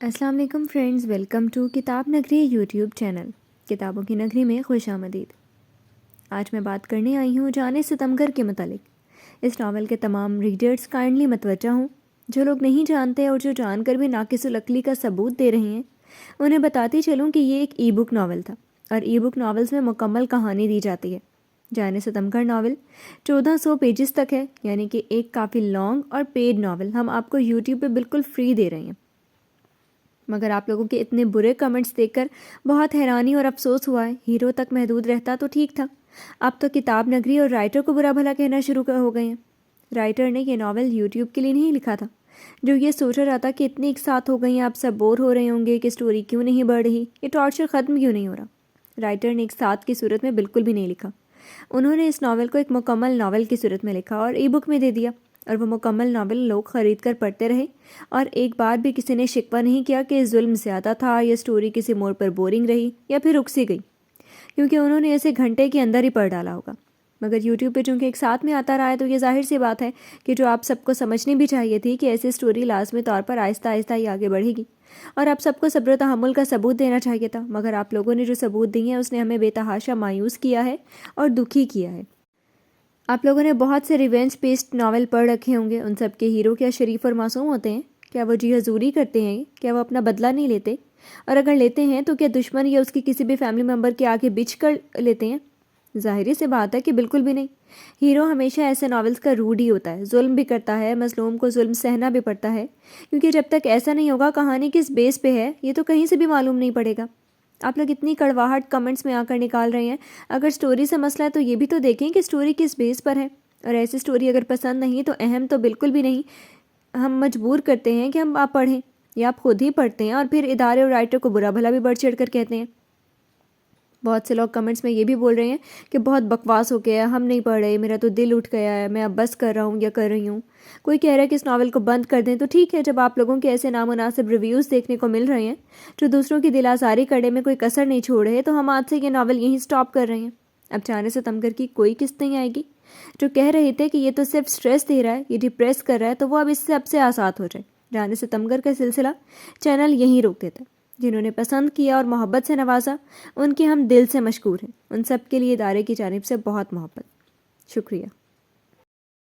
السلام علیکم friends, welcome to کتاب نگری یوٹیوب چینل کتابوں کی نگری میں خوش آمدید۔ آج میں بات کرنے آئی ہوں جانے ستمگر کے متعلق۔ اس ناول کے تمام ریڈرز کائنڈلی متوجہ ہوں۔ جو لوگ نہیں جانتے اور جو جان کر بھی ناقص العقلی کا ثبوت دے رہے ہیں، انہیں بتاتی چلوں کہ یہ ایک ای بک ناول تھا، اور ای بک ناولز میں مکمل کہانی دی جاتی ہے۔ جانے ستمگر ناول 1400 پیجز تک ہے، یعنی کہ ایک کافی لانگ اور پیڈ ناول ہم آپ کو یوٹیوب پہ بالکل فری دے رہے ہیں۔ مگر آپ لوگوں کے اتنے برے کمنٹس دیکھ کر بہت حیرانی اور افسوس ہوا ہے۔ ہیرو تک محدود رہتا تو ٹھیک تھا، اب تو کتاب نگری اور رائٹر کو برا بھلا کہنا شروع ہو گئے ہیں۔ رائٹر نے یہ ناول یوٹیوب کے لیے نہیں لکھا تھا، جو یہ سوچ رہا تھا کہ اتنی ایک ساتھ ہو گئی ہیں، آپ سب بور ہو رہے ہوں گے کہ سٹوری کیوں نہیں بڑھ رہی، یہ ٹارچر ختم کیوں نہیں ہو رہا۔ رائٹر نے ایک ساتھ کی صورت میں بالکل بھی نہیں لکھا۔ انہوں نے اس ناول کو ایک مکمل ناول کی صورت میں لکھا اور ای بک میں دے دیا، اور وہ مکمل ناول لوگ خرید کر پڑھتے رہے، اور ایک بار بھی کسی نے شکوہ نہیں کیا کہ ظلم زیادہ تھا یا سٹوری کسی موڑ پر بورنگ رہی یا پھر رک سی گئی، کیونکہ انہوں نے اسے گھنٹے کے اندر ہی پڑھ ڈالا ہوگا۔ مگر یوٹیوب پہ چونکہ ایک ساتھ میں آتا رہا ہے، تو یہ ظاہر سی بات ہے کہ جو آپ سب کو سمجھنی بھی چاہیے تھی کہ ایسی سٹوری لازمی طور پر آہستہ آہستہ ہی آگے بڑھے گی، اور آپ سب کو صبر و تحمل کا ثبوت دینا چاہیے تھا۔ مگر آپ لوگوں نے جو ثبوت دی ہیں اس نے ہمیں بے تحاشا مایوس کیا ہے اور دکھی کیا ہے۔ آپ لوگوں نے بہت سے ریونج بیسڈ ناول پڑھ رکھے ہوں گے۔ ان سب کے ہیرو کیا شریف اور معصوم ہوتے ہیں؟ کیا وہ جی حضوری کرتے ہیں؟ کیا وہ اپنا بدلہ نہیں لیتے؟ اور اگر لیتے ہیں تو کیا دشمن یا اس کی کسی بھی فیملی ممبر کے آگے بچھ کر لیتے ہیں؟ ظاہری سی بات ہے کہ بالکل بھی نہیں۔ ہیرو ہمیشہ ایسے ناولز کا روڈ ہی ہوتا ہے، ظلم بھی کرتا ہے، مظلوم کو ظلم سہنا بھی پڑتا ہے، کیونکہ جب تک ایسا نہیں ہوگا کہانی کس بیس پہ ہے یہ تو کہیں سے بھی معلوم نہیں پڑے گا۔ آپ لوگ اتنی کڑواہٹ کمنٹس میں آ کر نکال رہے ہیں، اگر سٹوری سے مسئلہ ہے تو یہ بھی تو دیکھیں کہ سٹوری کس بیس پر ہے، اور ایسی سٹوری اگر پسند نہیں تو اہم تو بالکل بھی نہیں، ہم مجبور کرتے ہیں کہ آپ پڑھیں، یا آپ خود ہی پڑھتے ہیں اور پھر ادارے اور رائٹر کو برا بھلا بھی بڑھ چڑھ کر کہتے ہیں۔ بہت سے لوگ کمنٹس میں یہ بھی بول رہے ہیں کہ بہت بکواس ہو گیا ہے، ہم نہیں پڑھ رہے، میرا تو دل اٹھ گیا ہے، میں اب بس کر رہا ہوں یا کر رہی ہوں۔ کوئی کہہ رہا ہے کہ اس ناول کو بند کر دیں، تو ٹھیک ہے، جب آپ لوگوں کے ایسے نامناسب ریویوز دیکھنے کو مل رہے ہیں جو دوسروں کی دل آزاری کرنے میں کوئی کسر نہیں چھوڑ رہے، تو ہم آج سے یہ ناول یہیں سٹاپ کر رہے ہیں۔ اب جانے ستمگر کی کوئی قسط نہیں آئے گی۔ جو کہہ رہے تھے کہ یہ تو صرف سٹریس دے رہا ہے، یہ ڈپریس کر رہا ہے، تو وہ اب اس سے اب سے آزاد ہو جائے۔ جانے ستمگر کا سلسلہ چینل یہیں روک دیتا ہے۔ جنہوں نے پسند کیا اور محبت سے نوازا، ان کے ہم دل سے مشکور ہیں۔ ان سب کے لیے ادارے کی جانب سے بہت محبت، شکریہ۔